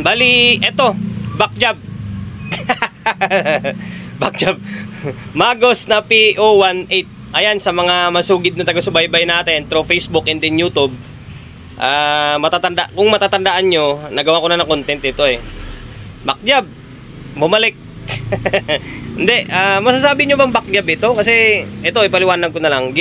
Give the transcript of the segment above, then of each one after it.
Bali, eto, back job. Back job. Magos na PO18. Ayan, sa mga masugid na taga-subaybay natin through Facebook and then YouTube. Kung matatandaan nyo, nagawa ko na ng content ito eh. Back job. Bumalik. Hindi, masasabi nyo bang back job ito? Kasi ito, ipaliwanag ko na lang.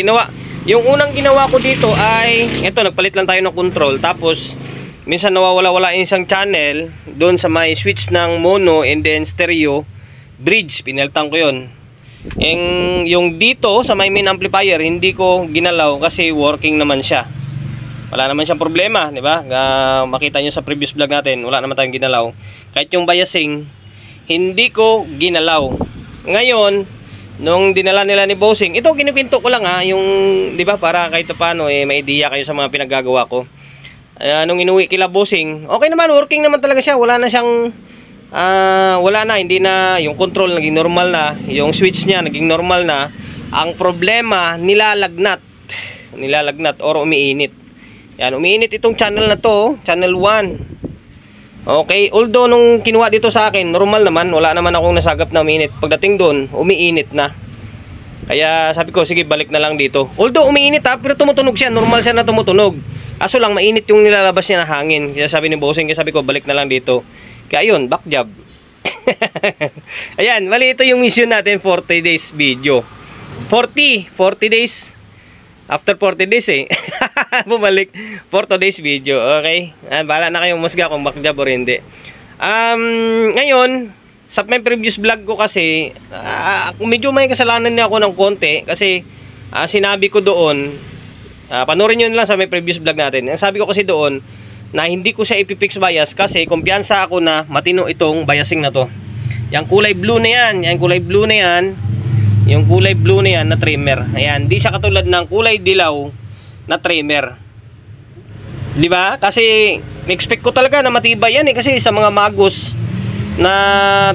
Yung unang ginawa ko dito ay, ito, nagpalit lang tayo ng control. Tapos, minsan nawawala-wala yung isang channel doon sa may switch ng mono and then stereo bridge. Pinalitan ko yun. Yung dito sa may main amplifier, hindi ko ginalaw kasi working naman siya. Wala naman siyang problema, di ba? Makita nyo sa previous vlog natin, wala naman tayong ginalaw. Kahit yung biasing, hindi ko ginalaw. Ngayon, nung dinala nila ni Bossing, ito kinukwento ko lang yung, di ba, para kahit paano may idea kayo sa mga pinagagawa ko. Nung inuwi kila Bossing, okay naman, working naman talaga siya. Wala na siyang wala na, hindi na yung control naging normal na, yung switch niya naging normal na. Ang problema, nilalagnat or umiinit. Yan, umiinit itong channel na to, channel 1. Okay, although nung kinuha dito sa akin, normal naman, wala naman akong nasagap na umiinit. Pagdating doon, umiinit na. Kaya sabi ko, sige, balik na lang dito. Although umiinit pero tumutunog siya, normal siya na tumutunog. Kaso lang, mainit yung nilalabas niya na hangin. Kaya sabi ni Bossing, kaya sabi ko, balik na lang dito. Kaya yun, back job. Ayan, mali ito yung mission natin, 40 days video. 40 days. After 40 days bumalik, 40 days video. Okay, bahala na kayong musga kung back job o hindi. Ngayon, sa may previous vlog ko kasi, medyo may kasalanan niya ako ng konti. Kasi, sinabi ko doon, panoorin nyo lang sa may previous vlog natin. Ang sabi ko kasi doon, na hindi ko siya ipipix bias kasi kumpiyansa ako na matino itong biasing na to. Yung kulay blue na yan, yung kulay blue na yan na trimmer. Ayan, di siya katulad ng kulay dilaw na trimmer. Di ba? Kasi expect ko talaga na matibay yan kasi sa mga Magos na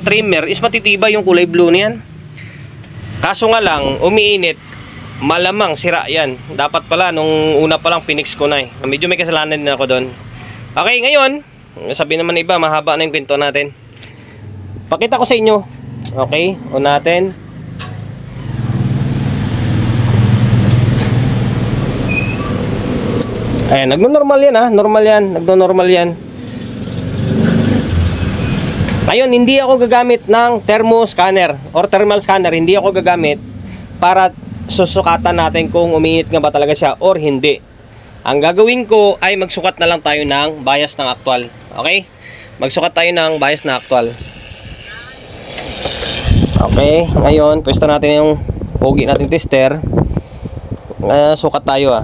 trimmer is matitibay yung kulay blue na yan. Kaso nga lang, umiinit, malamang sira yan. Dapat pala nung una pa lang pinix ko na Medyo may kasalanan din ako doon. Okay, ngayon, sabi naman iba, mahaba na yung pinto natin. Pakita ko sa inyo. Okay, on natin. Ayan, nagno-normal yan normal yan, nagno-normal yan. Ngayon, hindi ako gagamit ng thermo scanner or thermal scanner. Hindi ako gagamit para susukatan natin kung umiinit nga ba talaga siya or hindi. Ang gagawin ko ay magsukat na lang tayo ng bias ng actual. Okay? Magsukat tayo ng bias na actual. Okay, ngayon, pwesto natin yung pogi natin tester. Sukat tayo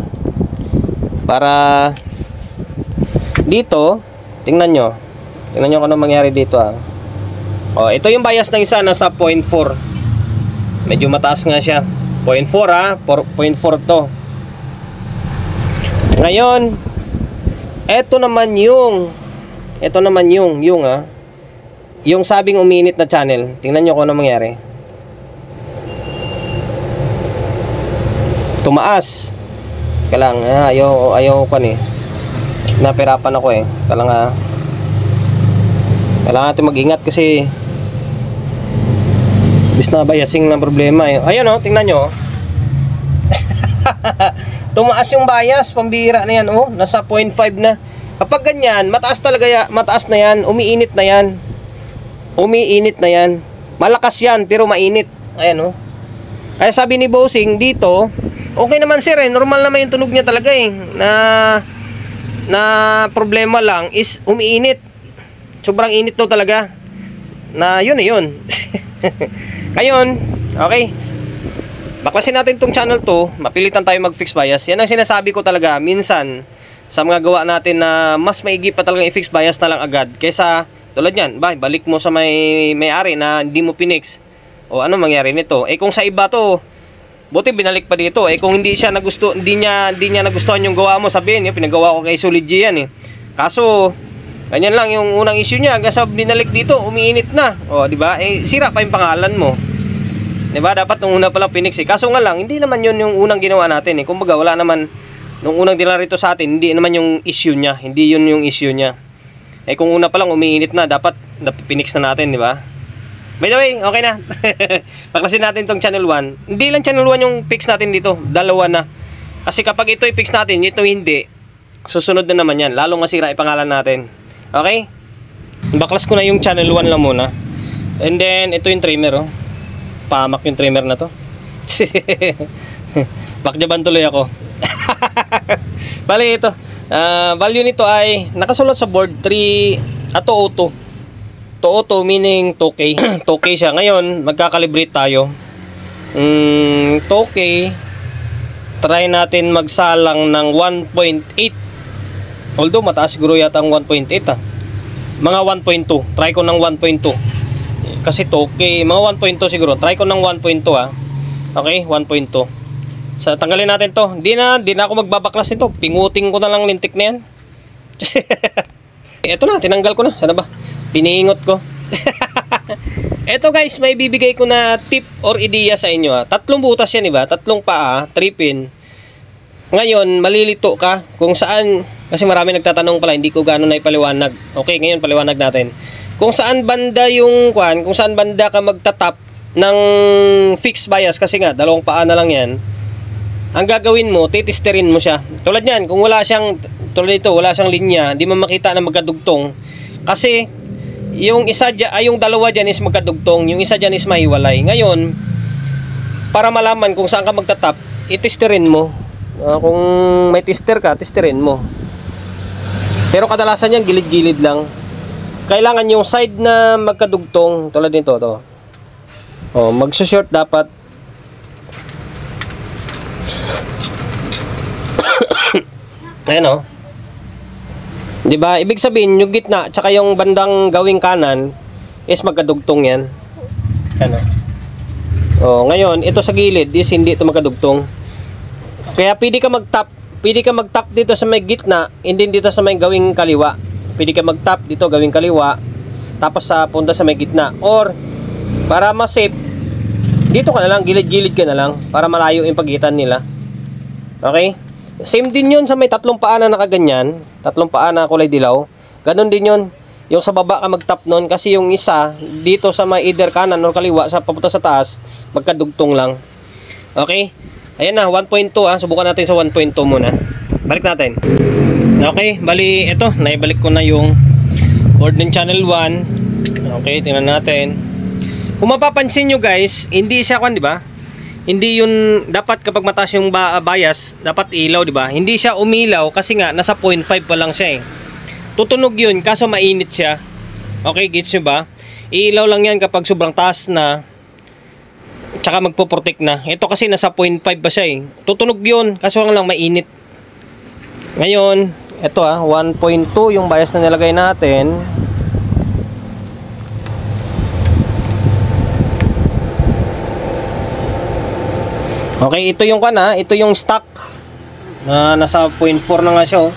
Para dito, tingnan nyo kung ano mangyari dito ito yung bias ng isa, nasa 0.4. Medyo mataas nga siya. 0.4 0.4 to. Ngayon, ito naman yung sabing uminit na channel. Tingnan nyo kung ano mangyari. Tumaas. Kailang, ayaw ko napirapan ako Kailangan natin mag-ingat kasi bis na biasing ng problema Ayun tingnan nyo. Tumaas yung bias, pambira na yan nasa 0.5 na. Kapag ganyan, mataas na yan, umiinit na yan. Malakas yan, pero mainit. Ayan Kaya sabi ni Bossing dito, okay naman sir normal naman yung tunog niya talaga na problema lang is umiinit. Sobrang init to talaga. Na yun. Ngayon, okay. Baklasin natin tong channel to, mapilitan tayo mag-fix bias. Yan ang sinasabi ko talaga, minsan sa mga gawa natin na mas maigi pa talagang i-fix bias na lang agad kaysa tulad yan, balik mo sa may-ari na hindi mo pinix. O ano mangyari nito? Kung sa iba to, buti binalik pa dito. Kung hindi niya nagustuhan yung gawa mo, sabihin, pinagawa ko kay Solid G yan Kaso, ganyan lang yung unang issue niya, hanggang sa binalik dito, umiinit na. Di ba? Sira pa yung pangalan mo. Diba? Dapat nung una palang pinix Kaso nga lang, hindi naman yun yung unang ginawa natin Kumbaga wala naman, nung unang dinala rito sa atin, hindi naman yung issue niya. Hindi yun yung issue niya. Eh kung una pa lang umiinit na, dapat pinix na natin, di ba? By the way, okay na. Paklasin natin tong channel 1. Hindi lang channel 1 yung fix natin dito, dalawa na. Kasi kapag ito i-fix natin, ito hindi, susunod na naman yan. Lalong masira ipangalan natin. Okay? Baklas ko na yung channel 1 lang muna. And then, ito yung trimmer, oh. Pamak yung trimmer na to. Bakjaban tuloy ako. Bali ito. Value nito ay nakasulat sa board 3 202. 202 meaning 2K. 2K siya. Ngayon, magkakalibrate tayo. 2K. Try natin magsalang ng 1.8. Although mataas siguro yata ang 1.8 ah. Mga 1.2. Try ko ng 1.2. Kasi 2K, mga 1.2 siguro. Try ko ng 1.2 ah. Okay, 1.2. Sa tanggalin natin to. Hindi na ako magbabaklas nito. Pinguting ko na lang lintik na yan. Ito na, tinanggal ko na. Sana ba? Piningot ko. Ito guys, may bibigay ko na tip or ideya sa inyo ha. 3 butas yan, diba? 3 paa, 3 pin. Ngayon, malilito ka kung saan, kasi marami nagtatanong pala, hindi ko gano'n na ipaliwanag. Okay, ngayon paliwanag natin. Kung saan banda yung kung saan banda ka magtatap ng fixed bias, kasi nga, 2 paa na lang yan. Ang gagawin mo, titisterin mo siya. Tulad yan, kung wala siyang, tulad nito, wala siyang linya, hindi mo makita na magkadugtong. Kasi, yung dalawa dyan is magkadugtong, yung isa dyan is mahiwalay. Ngayon, para malaman kung saan ka magtatap, itisterin mo. Kung may tester ka, testerin mo. Pero kadalasan yan, gilid-gilid lang. Kailangan yung side na magkadugtong, tulad nito, to. Magsushort dapat. Ayan o. Diba? Ibig sabihin, yung gitna, tsaka yung bandang gawing kanan, is magkadugtong yan. Ano? Ngayon, ito sa gilid, is hindi ito magkadugtong. Kaya pwede ka mag-tap dito sa may gitna, hindi dito sa may gawing kaliwa. Pwede ka mag-tap dito, gawing kaliwa, tapos sa punta sa may gitna. Or, para mas safe, dito ka na lang, gilid-gilid ka na lang, para malayo yung pagitan nila. Okay? Same din yun sa may 3 paa na nakaganyan, 3 paa na kulay dilaw. Ganon din yun. Yung sa baba ka mag-tap nun, kasi yung isa, dito sa may either kanan o kaliwa, sa papunta sa taas, magkadugtong lang. Okay? Ayan na, 1.2 ah. Subukan natin sa 1.2 muna. Balik natin. Okay, bali, ito, naibalik ko na yung board ng channel 1. Okay, tingnan natin. Kung mapapansin nyo guys, hindi siya di ba? Hindi yun, dapat kapag mataas yung bias, dapat ilaw, di ba? Hindi siya umilaw kasi nga, nasa 0.5 pa lang siya eh. Tutunog yun, kaso mainit siya. Okay, gets nyo ba? Iilaw lang yan kapag sobrang taas na, tsaka magpo-protect na. Ito kasi nasa 0.5 pa siya eh. Tutunog yun, kaso lang mainit. Ngayon, ito 1.2 yung bias na nilagay natin. Okay, ito yung ito yung stock na nasa 0.4 na nga siya.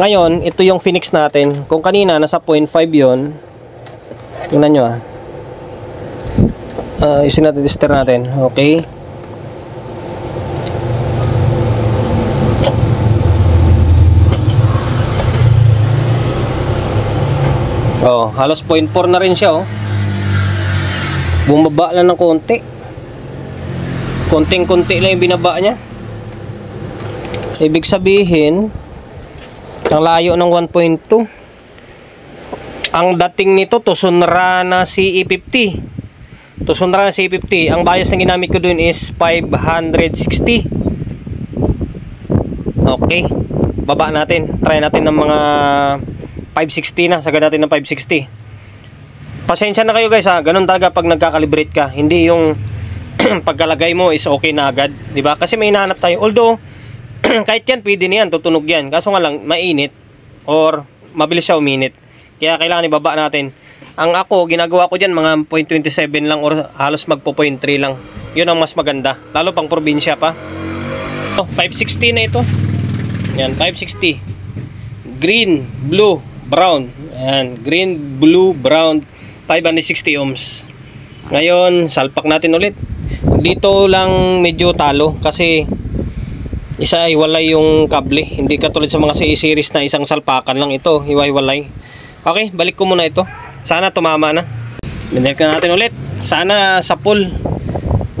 Ngayon, ito yung Phoenix natin. Kung kanina nasa 0.5 yon. Tingnan nyo isin natin, tester natin. Okay. Halos 0.4 na rin siya Bumaba lang ng konti. Konting-konti lang yung binaba niya. Ibig sabihin, ang layo ng 1.2. Ang dating nito, Tucson-ra na CE50. Tucson-ra na CE50. Ang bias na ginamit ko dun is 560. Okay. Baba natin. Try natin ng mga 560 na. Sagad natin ng 560. Pasensya na kayo guys Ganun talaga pag nagkakalibrate ka. Hindi yung pagkalagay mo is okay na agad, di ba? Kasi may hinahanap tayo. Although kahit yan pwede na yan, tutunog yan. Kaso nga lang mainit or mabilis siya uminit. Kaya kailangan ibaba natin. Ang ako ginagawa ko diyan mga 0.27 lang or halos magpo 0.3 lang. 'Yun ang mas maganda, lalo pang probinsya pa. 560 na ito. Yan, 560. Green, blue, brown. Ayan, green, blue, brown, 560 ohms. Ngayon, salpak natin ulit. Dito lang medyo talo kasi isa hiwalay yung kable. Hindi katulad sa mga CE series na isang salpakan lang ito, hiwa-hiwalay. Okay, balik ko muna ito. Sana tumama na. Binalik na natin ulit. Sana sa pull.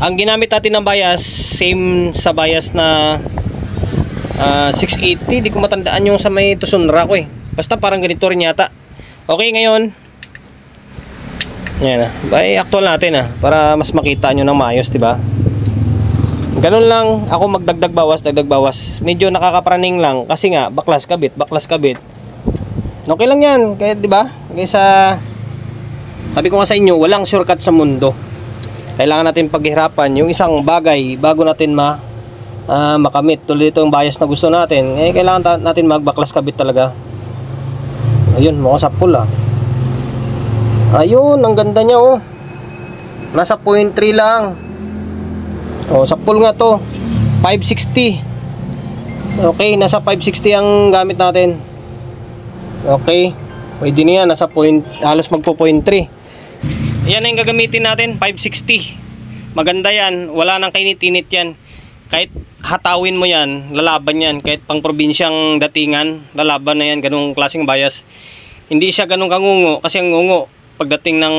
Ang ginamit natin ng bias, same sa bias na 680. Di ko matandaan yung sa may Tusunra ko eh. Basta parang ganito rin yata. Okay, ngayon. Yan na. Bay, actual natin para mas makita nyo ng maayos, diba? Ganun lang ako magdagdag bawas, dagdag bawas. Medyo nakakapraning lang kasi nga baklas kabit. Okay lang 'yan, kaya 'di ba? Kaysa sabi ko nga sa inyo, walang shortcut sa mundo. Kailangan natin paghirapan yung isang bagay bago natin makamit. Tuloy itong bias na gusto natin. Kailangan natin magbaklas kabit talaga. Ayun, mga sapul Ayun, ang ganda niya Nasa 0.3 lang. Sapul nga to. 560. Okay, nasa 560 ang gamit natin. Okay. Pwede na yan, nasa halos magpo 0.3. Yan ang gagamitin natin, 560. Maganda yan, wala nang kainit-init yan. Kahit hatawin mo yan, lalaban yan. Kahit pang probinsyang datingan, lalaban na yan, ganung klaseng bias. Hindi siya ganung kangungo, kasi ang ngungo, pagdating ng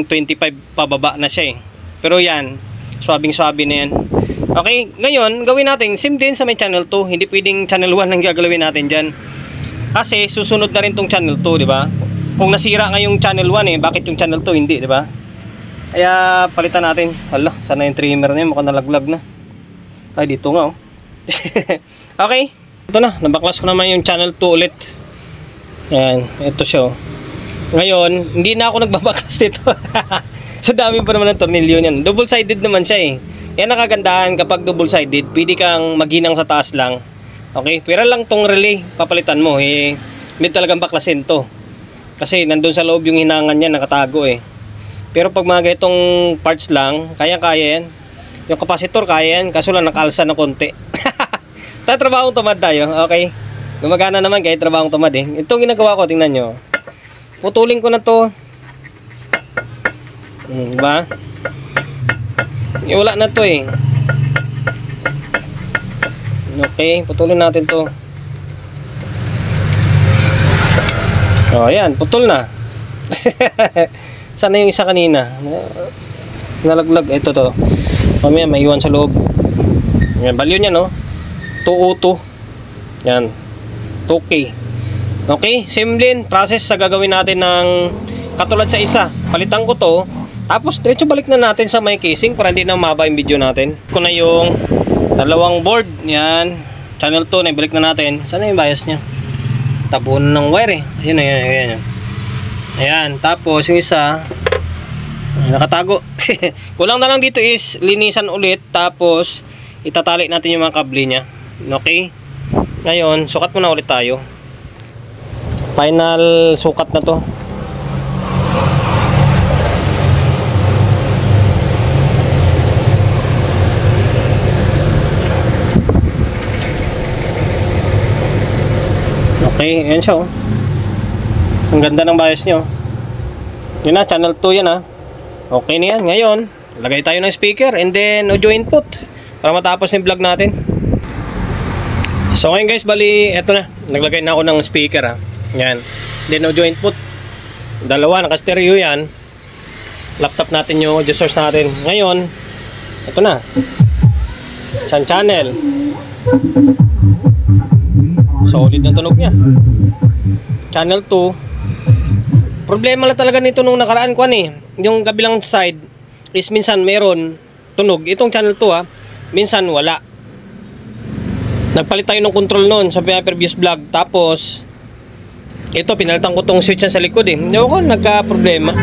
25 pababa na siya Pero yan, swabing-swabe na yan. Okay, ngayon, gawin natin, same din sa may channel 2. Hindi pwedeng channel 1 ang gagalawin natin dyan. Kasi susunod na rin tong channel 2, di ba? Kung nasira nga yung channel 1 bakit yung channel 2 hindi, di ba? Kaya palitan natin. Hala, sana yung trimmer na yun, mukhang nalaglag na. Ay, dito nga Okay, ito na, nabaklas ko naman yung channel 2 ulit. Ayan, ito siya Ngayon, hindi na ako nagbabaklas dito. So dami pa naman ng tornilyo niyan. Double-sided naman siya Yan ang kagandahan kapag double-sided, pwede kang maghinang sa taas lang. Okay, pero lang tong relay, papalitan mo hindi talagang baklasin to. Kasi nandun sa loob yung hinangan niya, nakatago Pero pag mga ganitong parts lang, kaya-kaya yan. Yung capacitor kaya yan, kaso lang nakalsa na konti. Tatrabahong tumad tayo, okay? Gumagana naman kahit trabahong tumad Itong ginagawa ko, tingnan nyo. Putulin ko na to. Diba? Wala na to Okay, putulin natin to. Ayan, putol na. Sana yung isa kanina. Nalaglag, ito to. Mamaya may iwan sa loob. Yan, value niya 202. Yan, 2K. Okay, same din process sa gagawin natin ng katulad sa isa. Palitan ko to. Tapos diretso balik na natin sa may casing para hindi na maba yung video natin. Ko na yung dalawang board. Yan. Channel 2 na ibalik na natin. Sana yung bias niya? Tabunan ng wire Ayan. Ayan. Tapos yung isa nakatago. Kulang na lang dito is linisan ulit. Tapos itatali natin yung mga kable niya. Okay. Ngayon sukat muna ulit tayo. Final sukat na to. Okay, yan siya Ang ganda ng bias nyo. Yun na, channel 2 yan Okay na yan. Ngayon, lagay tayo ng speaker and then audio input para matapos yung vlog natin. So ngayon guys, bali, eto na. Naglagay na ako ng speaker Yan. Then audio input. Dalawa, naka-stereo yan. Laptop natin yung audio source natin. Ngayon, eto na. Isang channel. Solid ng tunog niya. Channel 2. Problema lang talaga nito nung nakaraan ko yung kabilang side is minsan meron tunog. Itong channel 2 minsan wala. Nagpalit tayo ng control noon sa previous vlog. Tapos ito pinalitan ko tong switch sa likod Hindi ako nagka problema.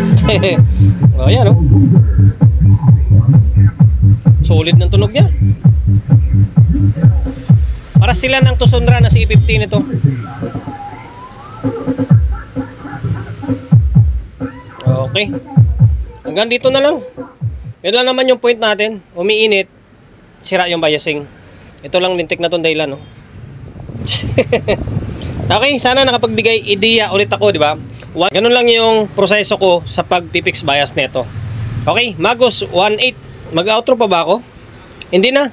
Yan Solid ng tunog niya. Para sila ng Tusunra na C15 ito. Okay. Hanggang dito na lang. Yun lang naman yung point natin. Umiinit, sira yung biasing. Ito lang lintik na itong dahilan Okay, sana nakapagbigay ideya ulit ako, di ba? Ganun lang yung proseso ko sa pag-fix bias nito. Okay, Magos 18. Mag-outro pa ba ako? Hindi na.